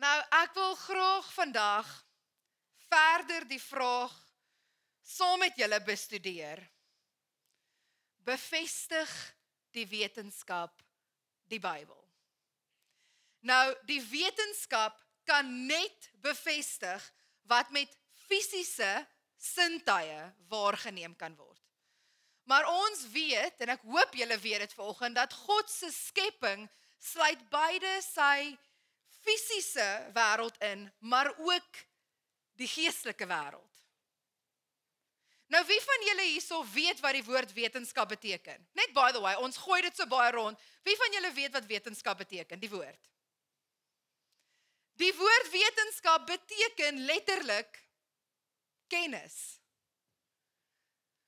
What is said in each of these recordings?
Nou, ek wil graag vandag verder die vraag saam met julle bestudeer. Bevestig die wetenskap die Bybel. Nou, die wetenskap kan net bevestig wat met fisiese sintuie waargeneem kan word. Maar ons weet, en ek hoop julle weet dit vanoggend, dat God se skepping sluit beide sy fisiese wêreld in, maar ook die geestelike wêreld. Nou wie van julle hierso weet wat die woord wetenskap beteken? Net by the way, ons gooi dit so baie rond. Wie van julle weet wat wetenskap beteken, die woord? Die woord wetenskap beteken letterlik kennis.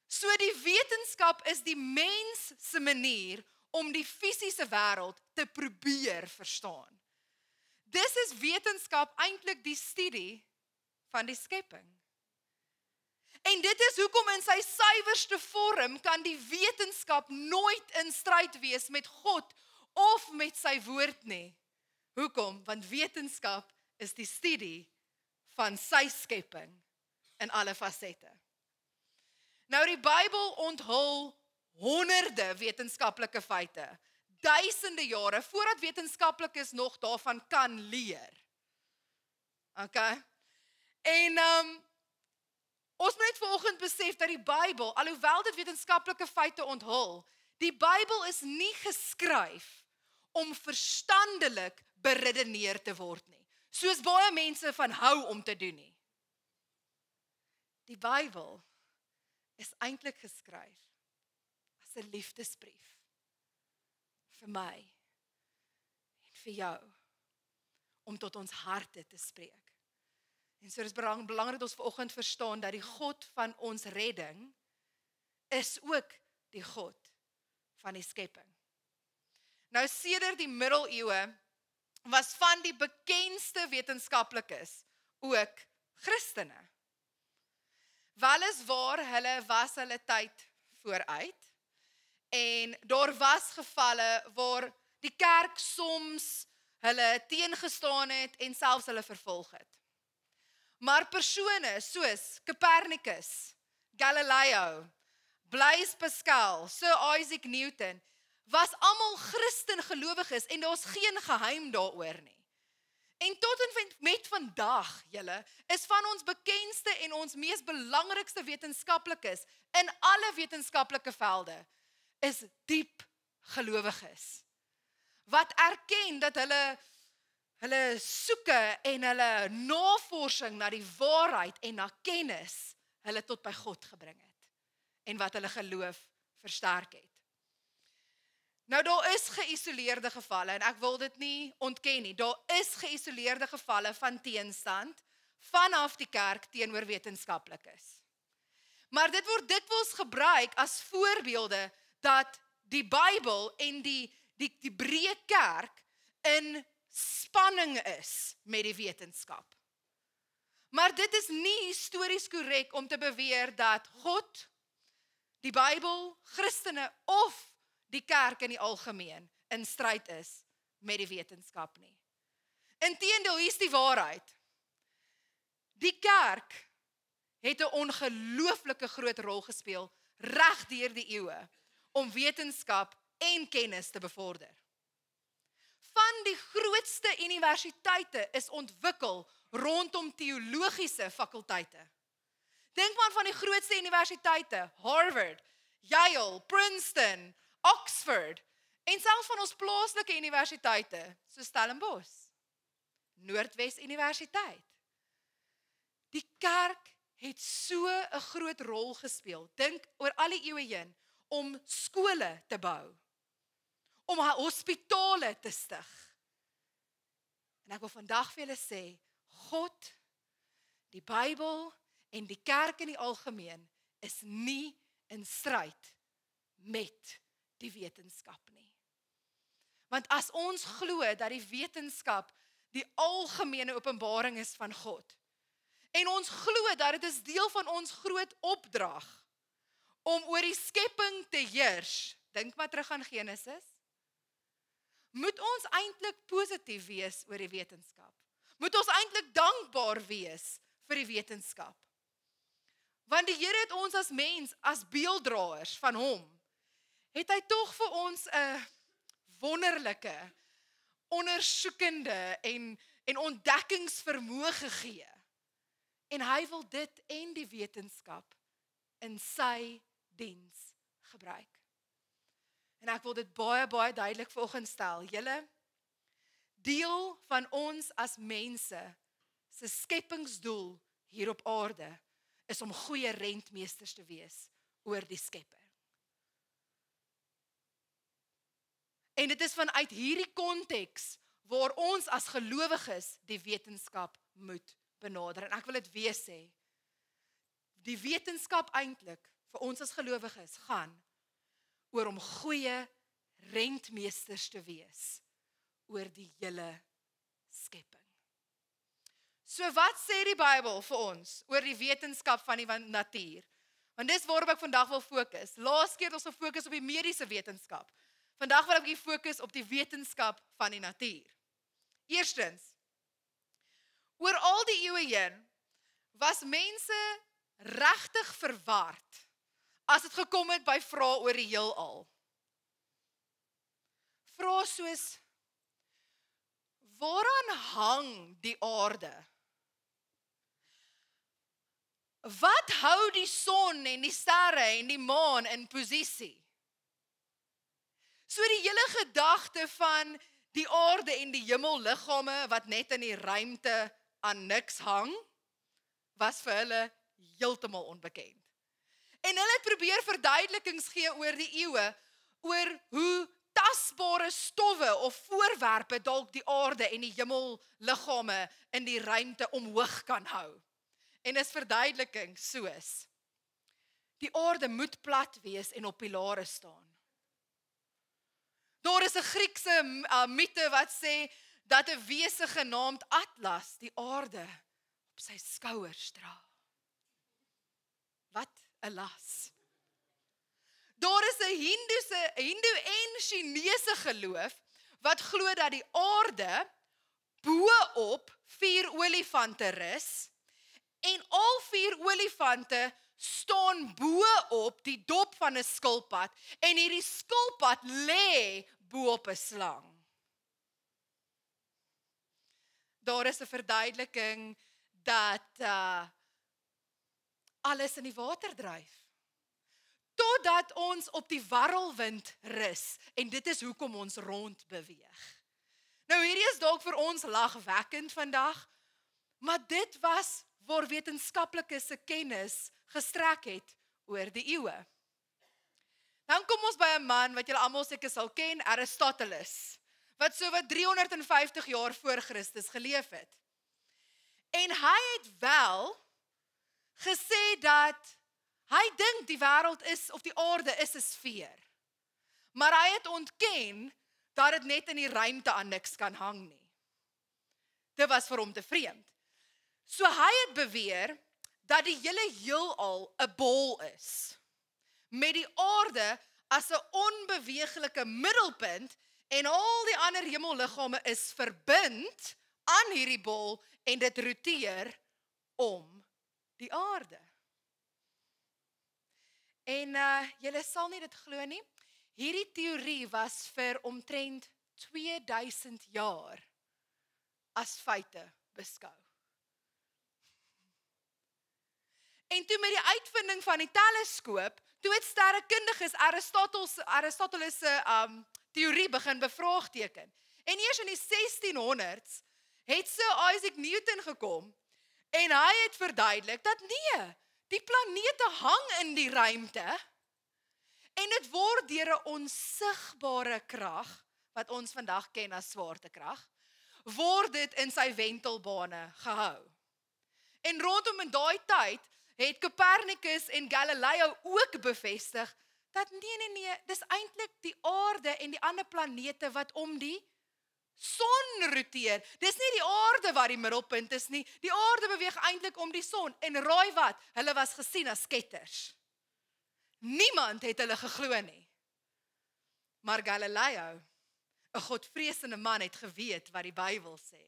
So die wetenskap is die mens se manier om die fisiese wêreld te probeer verstaan. Dis is wetenskap eintlik die studie van die skepping. En dit is hoekom in sy suiwerste vorm kan die wetenskap nooit in stryd wees met God of met sy woord nie. Hoekom? Want wetenskap is die studie van sy skepping in alle fasette. Nou die Bybel onthul honderde wetenskaplike feite, duisende jare voordat wetenskaplikes nog daarvan kan leer. Okay? En ons moet net vanoggend besef dat die Bybel, alhoewel dit wetenskaplike feite onthul, die Bybel is nie geskryf om verstandelik beredeneer te word nie, soos baie mense van hou om te doen nie. Die Bybel is eintlik geskryf as 'n liefdesbrief vir my en vir jou, om tot ons harte te spreek. En so is belangrik dat ons vanoggend verstaan dat die God van ons redding is ook die God van die skepping. Nou sedert die middeleeue was van die bekendste wetenskaplikes ook Christene. Weliswaar hulle was hulle tyd vooruit en daar was gevalle waar die kerk soms hulle teengestaan het en selfs hulle vervolg het. Maar persone soos Copernicus, Galileo, Blaise Pascal, Sir Isaac Newton, was almal Christen gelowiges en daar's geen geheim daaroor nie. En tot en met vandag, julle, is van ons bekendste en ons mees belangrikste wetenskaplikes in alle wetenskaplike velde, is diep gelowiges. Wat erken dat hulle soeke en hulle navorsing na die waarheid en na kennis hulle tot by God gebring het en wat hulle geloof versterk het. Nou daar is geïsoleerde gevalle en ek wil dit nie ontken nie. Daar is geïsoleerde gevalle van teenstand vanaf die kerk teenoor wetenskaplikes. Maar dit word dikwels gebruik as voorbeelde dat die Bybel en die breë kerk in spanning is met die wetenskap. Maar dit is nie histories korrek om te beweer dat God, die Bybel, Christene of die kerk in die algemeen in stryd is met die wetenskap nie. Inteendeel, hier is die waarheid. Die kerk het 'n ongelooflike groot rol gespeel reg deur die eeue om wetenskap en kennis te bevorder. Van die grootste universiteite is ontwikkel rondom teologiese fakulteite. Dink maar van die grootste universiteite, Harvard, Yale, Princeton, Oxford, en selfs van ons plaaslike universiteite, so Stellenbosch, Noordwes Universiteit. Die kerk het so 'n groot rol gespeel, dink oor al die eeue heen, om skole te bou, om hospitale te stig. En ek wil vandag vir julle sê, God, die Bybel en die kerk in die algemeen is nie in stryd met die wetenskap nie. Want as ons glo dat die wetenskap die algemene openbaring is van God, en ons glo dat dit is deel van ons groot opdrag om oor die skepping te heers, dink maar terug aan Genesis, moet ons eintlik positief wees oor die wetenskap. moet ons eintlik dankbaar wees vir die wetenskap. Want die Here het ons as mens, as beelddraers van hom, het hy tog vir ons 'n wonderlike, ondersoekende en ontdekkingsvermoë gegee. En hy wil dit en die wetenskap in sy diens gebruik. En ek wil dit baie, baie duidelik vanoggend stel. Julle, deel van ons as mense se skepingsdoel hier op aarde is om goeie rentmeesters te wees oor die Skepper. En dit is vanuit hierdie konteks waar ons as gelowiges die wetenskap moet benader. En ek wil dit weer sê, die wetenskap eintlik vir ons as gelowiges gaan oor om goeie rentmeesters te wees oor die hele skepping. So wat sê die Bybel vir ons oor die wetenskap van die natuur? Want dis waarop ek vandag wil fokus. Laas keer het ons gefokus op die mediese wetenskap. Vandag wil ek fokus op die wetenskap van die natuur. Eerstens, oor al die eeue heen was mense regtig verward as dit gekom het by vrae oor die heelal. Vrae soos, waaraan hang die aarde? Wat hou die son en die sterre en die maan in posisie? So die hele gedagte van die aarde en die hemelliggame wat net in die ruimte aan niks hang, was vir hulle heeltemal onbekend. En hulle het probeer verduidelikings gee oor die eeue, oor hoe tasbare stowwe of voorwerpe dalk die aarde en die hemelliggame in die ruimte omhoog kan hou. En is verduideliking soos, die aarde moet plat wees en op pilare staan. Daar is 'n Griekse mite wat sê, dat 'n wese genaamd Atlas die aarde op sy skouers dra. Wat 'n las. Daar is 'n Hindu en Chinese geloof, wat glo dat die aarde bo-op 4 olifante rus, en al 4 olifante staan bo-op die dop van 'n skilpad, en hierdie skilpad lê bo-op 'n slang. Daar is 'n verduideliking dat alles in die water dryf, totdat ons op die warrelwind rus, en dit is hoekom ons rond beweeg. Nou hierdie is dalk vir ons lagwekkend vandag, maar dit was waar wetenskaplikes se kennis gestrek het oor die eeue. Dan kom ons by 'n man wat julle almal seker sal ken, Aristoteles, wat so wat 350 jaar voor Christus geleef het. En hy het wel gesê dat hy dink die wêreld is, of die aarde is 'n sfeer. Maar hy het ontken dat dit net in die ruimte aan niks kan hang nie. Dit was vir hom te vreemd. So hy het beweer dat die hele heelal 'n bol is, met die aarde as 'n onbeweeglike middelpunt, en al die ander hemelliggame is verbind aan hierdie bol, en dit roteer om die aarde. En julle sal nie dit glo nie, hierdie teorie was vir omtrent 2000 jaar as feite beskou. En toe met die uitvinding van die teleskoop, toe het sterrekundiges Aristoteles se teorie begin bevraagteken. En eers in die 1600s het Sir Isaac Newton gekom, en hy het verduidelik dat nee, die planete hang in die ruimte, en dit word deur 'n onsigbare krag, wat ons vandag ken as swaartekrag, word dit in sy wentelbane gehou. En rondom in daai tyd het Copernicus en Galileo ook bevestig dat nee, dis eintlik die aarde en die ander planete wat om die son roteer. Dis nie die aarde wat die middelpunt is nie, die aarde beweeg eintlik om die son. En raai wat, hulle was gesien as sketters. Niemand het hulle geglo nie. Maar Galileo, 'n godvreesende man, het geweet wat die Bybel sê.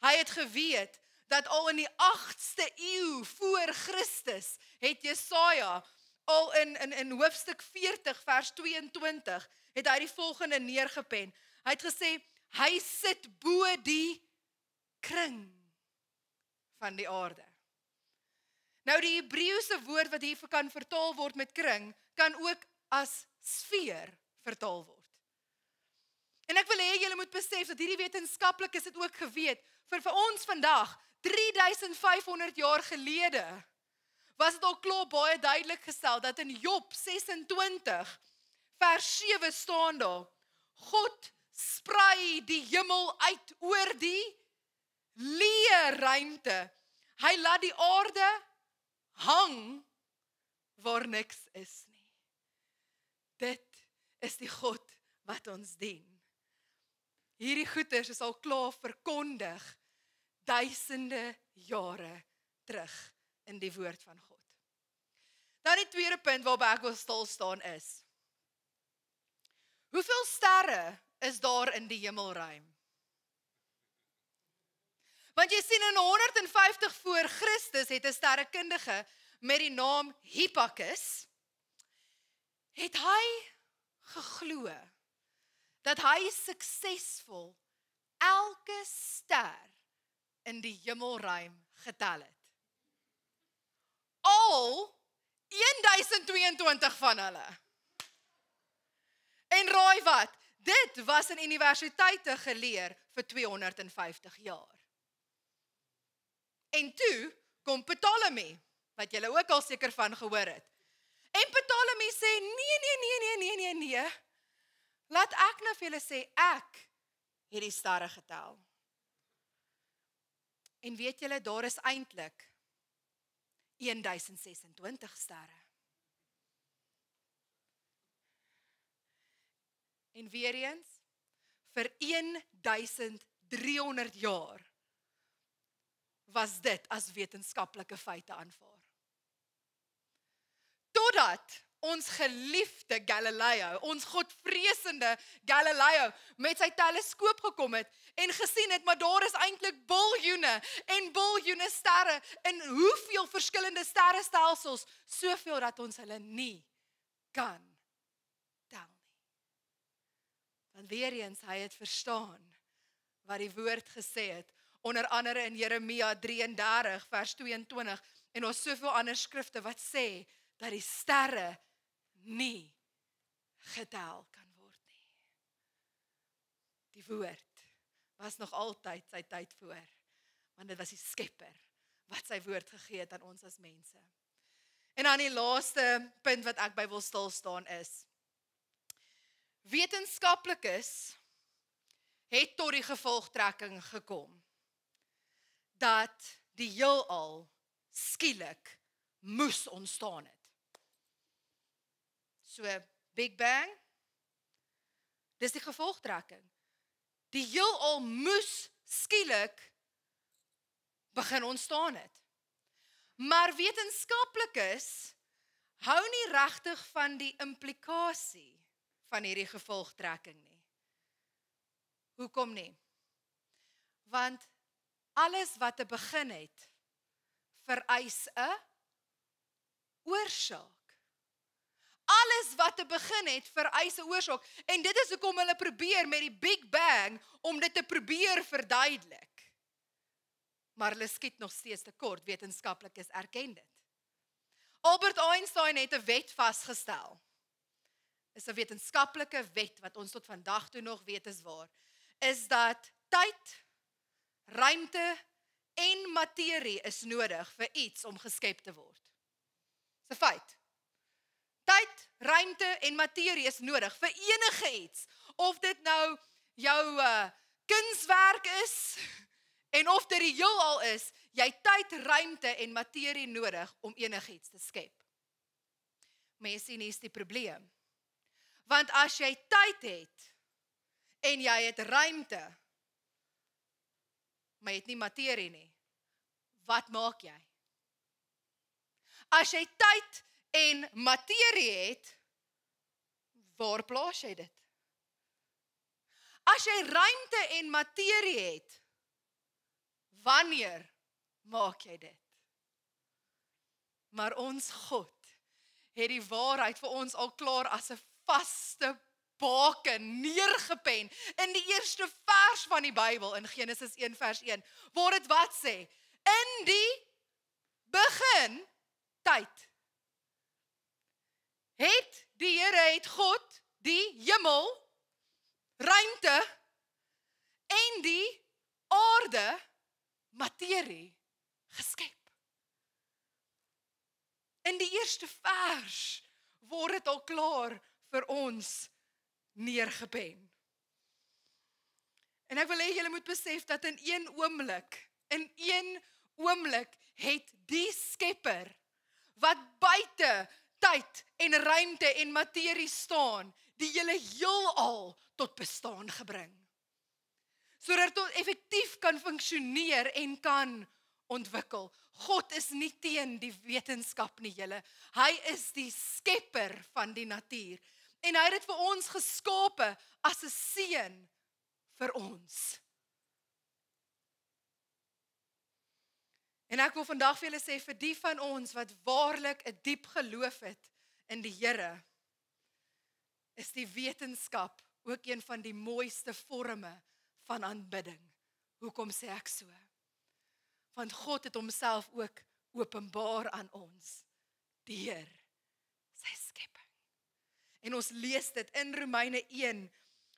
Hy het geweet dat al in die 8ste eeu voor Christus het Jesaja al in hoofstuk 40 vers 22 het hy die volgende neergepen. Hy het gesê, hy sit bo die kring van die aarde. Nou die Hebreëse woord wat hier kan vertaal word met kring, kan ook as sfeer vertaal word. En ek wil hê julle moet besef dat hierdie wetenskaplikes het ook geweet, vir ons vandag, 3500 jaar gelede, was dit al klaar baie duidelik gestel, dat in Job 26, vers 7 staan daar, God sprei die hemel uit oor die leë ruimte. Hy laat die aarde hang waar niks is nie. Dit is die God wat ons dien. Hierdie goeders is al klaar verkondig duisende jare terug in die woord van God. Dan die tweede punt waarby ek wil stil staan is, hoeveel sterre is daar in die hemelruim? Want jy sien in 150 voor Christus het 'n sterrekundige met die naam Hipparchus, het hy geglo dat hy suksesvol elke ster in die hemelruim getel het. Al 1022 van hulle. En raai wat? Dit was in universiteite geleer vir 250 jaar. En toe kom Ptolemy, wat julle ook al seker van gehoor het. En Ptolemy sê, nee. Laat ek nou vir julle sê, ek het die sterre getel. En weet julle, daar is eintlik 1026 sterre. En weer eens, vir 1300 jaar was dit as wetenskaplike feite aanvaar. Totdat ons geliefde Galileo, ons godvreesende Galileo, met sy teleskoop gekom het en gesien het, maar daar is eintlik biljoene en biljoene sterre in hoeveel verskillende sterrestelsels, soveel dat ons hulle nie kan tel nie. Want weer eens, hy het verstaan wat die woord gesê het, onder andere in Jeremia 33 vers 22 en ons soveel ander skrifte wat sê dat die sterre nie getel kan word nie. Die woord was nog altyd sy tyd voor, want dit was die Skepper wat sy woord gegee het aan ons as mense. En dan die laaste punt wat ek by wil stil staan is, wetenskaplikes het tot die gevolgtrekking gekom, dat die heelal skielik moes ontstaan het. So, Big Bang, dis die gevolgtrekking. Die heelal moes skielik begin ontstaan het. Maar wetenskaplikes hou nie regtig van die implikasie van hierdie gevolgtrekking nie. Hoekom nie? Want alles wat te begin het, vereis 'n oorsaak. Alles wat te begin het, vereis 'n oorsaak. En dit is hoekom hulle probeer met die Big Bang, om dit te probeer verduidelik. Maar hulle skiet nog steeds tekort, wetenskaplikes erken dit. Albert Einstein het 'n wet vasgestel. Is 'n wetenskaplike wet, wat ons tot vandag toe nog weet is waar, is dat tyd, ruimte en materie is nodig vir iets om geskep te word. Dis 'n feit. Tyd, ruimte en materie is nodig vir enige iets. Of dit nou jou kunswerk is, en of dit die heelal is, jy tyd, ruimte en materie nodig om enigiets te skep. Maar jy sien, hier is die probleem. Want as jy tyd het, en jy het ruimte, maar jy het nie materie nie, wat maak jy? As jy tyd en materie het, waar plaas jy dit? As jy ruimte en materie het, Wanneer maak jy dit? Maar ons God het die waarheid vir ons al klaar as 'n vaste baken neergepen in die eerste vers van die Bybel in Genesis 1 vers 1. Waar dit wat sê? In die begin tyd het die Here, het God die hemel, ruimte en die aarde, materie geskep. In die eerste vers word dit al klaar vir ons neergepen. En ek wil hê julle moet besef dat in een oomblik het die Skepper wat buite tyd en ruimte en materie staan, die hele heelal tot bestaan gebring. Sodat dit effektief kan funksioneer en kan ontwikkel. God is nie teen die wetenskap nie, julle. Hy is die skepper van die natuur. En hy het dit vir ons geskape as 'n seën vir ons. En ek wil vandag vir julle sê, vir die van ons wat waarlik 'n diep geloof het in die Here, is die wetenskap ook een van die mooiste vorme van aanbidding. Hoekom sê ek so? Want God het homself ook openbaar aan ons deur sy skepping. En ons lees dit in Romeine 1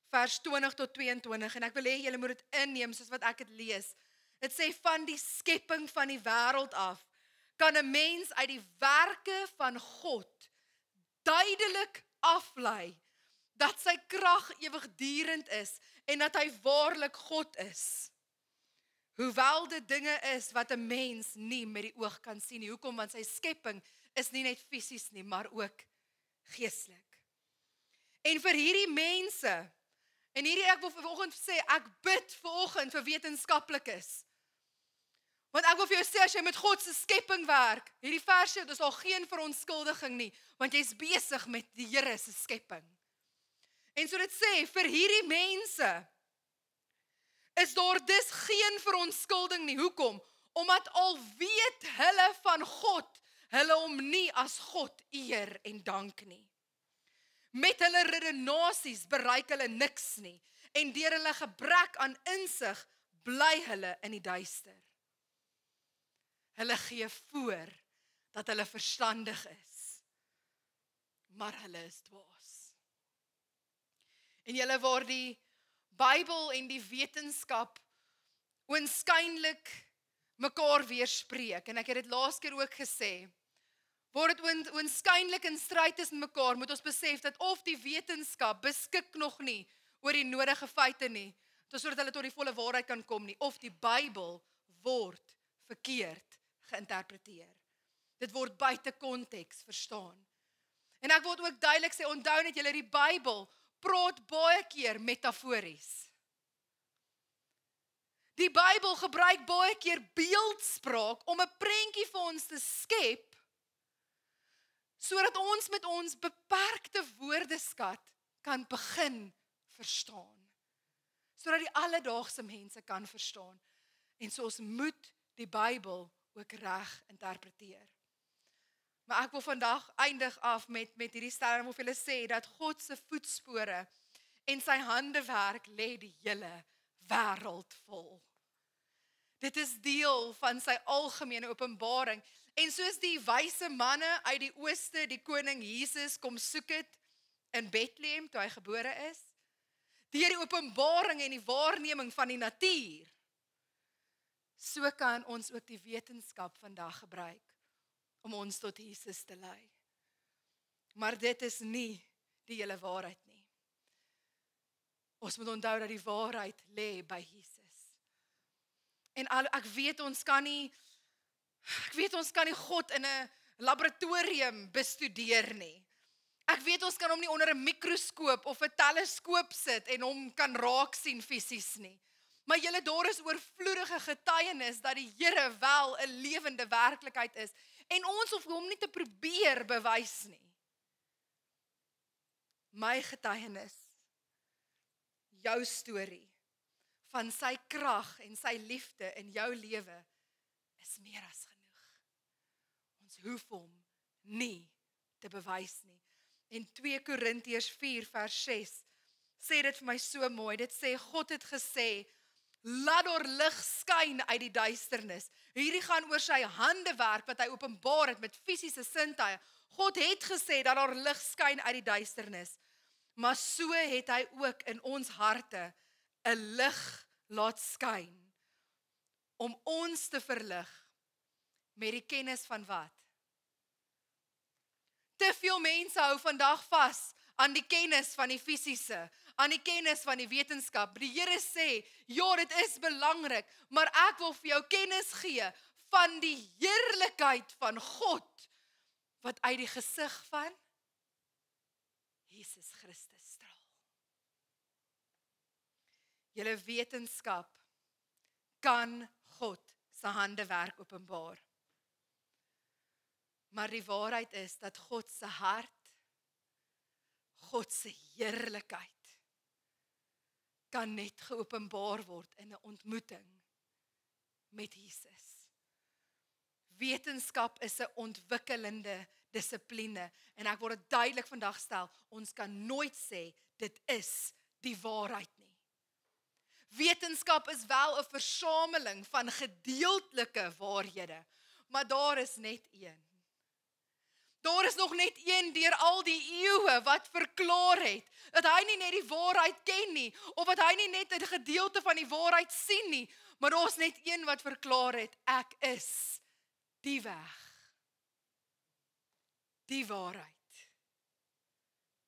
vers 20 tot 22 en ek wil hê julle moet dit inneem soos wat ek dit lees. Dit sê van die skepping van die wêreld af kan 'n mens uit die werke van God duidelik aflei dat sy krag ewigdurend is en dat hy waarlik God is. Hoewel dit dinge is wat 'n mens nie met die oog kan sien nie. Hoekom? Want sy skepping is nie net fisies nie, maar ook geestelik. En vir hierdie mense, en hierdie ek wil vanoggend sê, ek bid vanoggend vir wetenskaplikes. Want ek wil vir jou sê, as jy met God se skepping werk, hierdie versie, dis al geen verontskuldiging nie, want jy's besig met die Here se skepping. En so dit sê, vir hierdie mense is daar dus geen verontskulding nie. Hoekom? Omdat al weet hulle van God, hulle hom nie as God eer en dank nie. Met hulle redenasies bereik hulle niks nie, en deur hulle gebrek aan insig bly hulle in die duister. Hulle gee voor dat hulle verstandig is, maar hulle is dwaas. En julle waar die Bybel en die wetenskap oënskynlik mekaar weerspreek, en ek het dit laas keer ook gesê, waar dit oënskynlik in stryd is met mekaar, moet ons besef dat of die wetenskap beskik nog nie oor die nodige feite nie, sodat hulle tot die volle waarheid kan kom nie, of die Bybel word verkeerd geïnterpreteer. Dit word buite konteks verstaan. En ek wil ook duidelik sê, onthou net julle, die Bybel praat baie keer metafories. Die Bybel gebruik baie keer beeldspraak om 'n prentjie vir ons te skep, sodat ons met ons beperkte woordeskat kan begin verstaan. Sodat die alledaagse mense kan verstaan. En so ons moet die Bybel ook reg interpreteer. Maar ek wil vandag eindig af met hierdie stelling, of julle sê, dat God se voetspore en sy handewerk lê die hele wêreld vol. Dit is deel van sy algemene openbaring. En soos die wyse manne uit die ooste die koning Jesus kom soek het in Bethlehem toe hy gebore is, deur die openbaring en die waarneming van die natuur, so kan ons ook die wetenskap vandag gebruik om ons tot Jesus te lei. Maar dit is nie die hele waarheid nie. Ons moet onthou dat die waarheid lê by Jesus. En ek weet ons kan nie God in 'n laboratorium bestudeer nie. Ek weet ons kan hom nie onder 'n mikroskoop of 'n teleskoop sit en hom kan raak sien fisies nie. Maar julle, daar is oorvloedige getuienis dat die Here wel 'n lewende werklikheid is en ons hoef hom nie te probeer bewys nie. My getuienis, jou storie van sy krag en sy liefde in jou lewe is meer as genoeg. Ons hoef hom nie te bewys nie. En 2 Korintiërs 4 vers 6 sê dit vir my so mooi. Dit sê God het gesê, laat daar lig skyn uit die duisternis. Hierdie gaan oor sy handewerk wat hy openbaar het met fisiese sintuie. God het gesê dat daar lig skyn uit die duisternis. Maar so het hy ook in ons harte 'n lig laat skyn om ons te verlig met die kennis van wat? Te veel mense hou vandag vas aan die kennis van die fisiese, aan die kennis van die wetenskap. Die Here sê, ja, dit is belangrik, maar ek wil vir jou kennis gee van die heerlikheid van God, wat uit die gesig van Jesus Christus straal. Julle wetenskap kan God se handewerk openbaar. Maar die waarheid is dat God se hart, God se heerlikheid, kan net geopenbaar word in 'n ontmoeting met Jesus. Wetenskap is 'n ontwikkelende dissipline en ek wil dit duidelik vandag stel, ons kan nooit sê dit is die waarheid nie. Wetenskap is wel 'n versameling van gedeeltelike waarhede, maar daar is net een. Daar is nog net een deur al die eeue wat verklaar het, dat hy nie net die waarheid ken nie, of dat hy nie net 'n gedeelte van die waarheid sien nie, maar daar is net een wat verklaar het, ek is die weg, die waarheid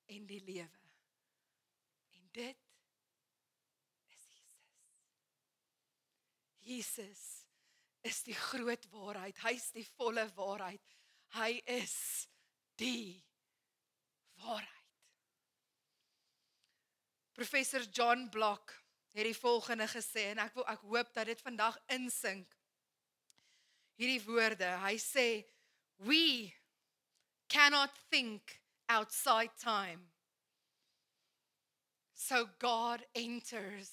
en die lewe. En dit is Jesus. Jesus is die groot waarheid, hy is die volle waarheid, hy is die waarheid. Professor John Block het die volgende gesê, en ek hoop dat dit vandag insink. Hierdie woorde, hy sê, we cannot think outside time. So God enters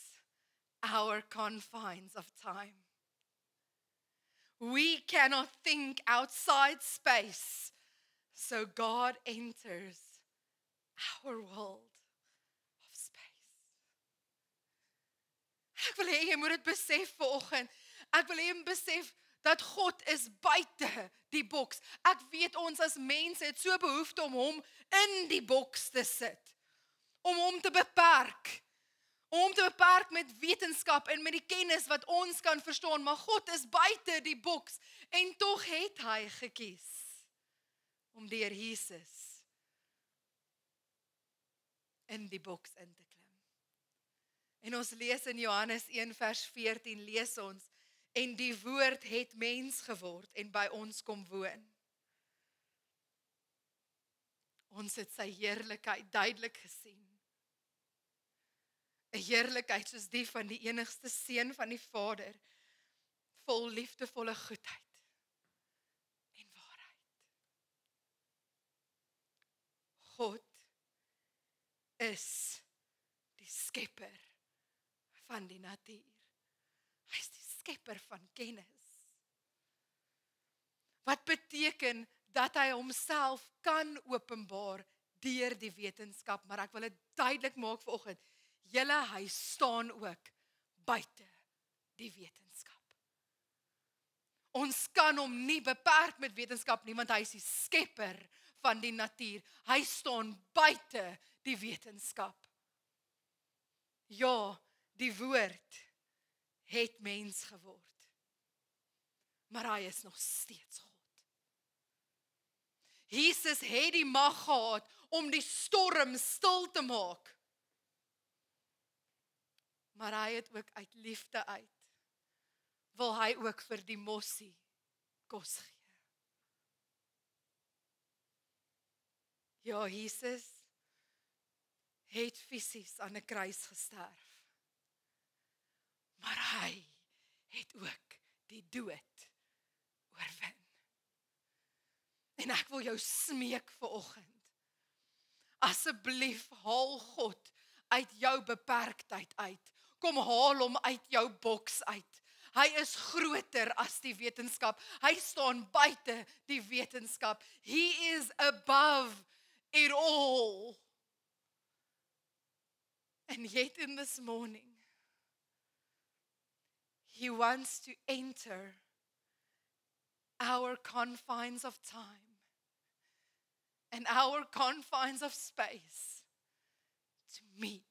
our confines of time. We cannot think outside space. So God enters our world of space. Ek wil hê jy moet dit besef vanoggend. Ek wil hê jy besef dat God is buite die boks. Ek weet ons as mense het so behoefte om hom in die boks te sit. Om hom te beperk. Om hom te beperk met wetenskap en met die kennis wat ons kan verstaan. Maar God is buite die boks. En tog het hy gekies om deur Jesus in die boks in te klim. En ons lees in Johannes 1 vers 14, lees ons, en die woord het mens geword en by ons kom woon. Ons het sy heerlikheid duidelik gesien. 'n Heerlikheid soos die van die enigste seun van die Vader, vol liefdevolle goedheid en waarheid. God is die skepper van die natuur. Hy is die skepper van kennis. Wat beteken dat hy homself kan openbaar deur die wetenskap, maar ek wil dit duidelik maak vanoggend. Julle, hy staan ook buite die wetenskap. Ons kan hom nie beperk met wetenskap nie, want hy is die skepper van die natuur. Hy staan buite die wetenskap. Ja, die woord het mens geword, maar hy is nog steeds God. Jesus het die mag gehad om die storm stil te maak. Maar hy het ook uit liefde uit, wil hy ook vir die mossie kos gee. Ja, Jesus het fisies aan 'n kruis gesterf. Maar hy het ook die dood oorwin. En ek wil jou smeek vanoggend. Asseblief haal God uit jou beperktheid uit. kom haal hom uit jou boks uit. Hy is groter as die wetenskap. Hy staan buite die wetenskap. He is above it all. And yet in this morning, He wants to enter our confines of time and our confines of space to meet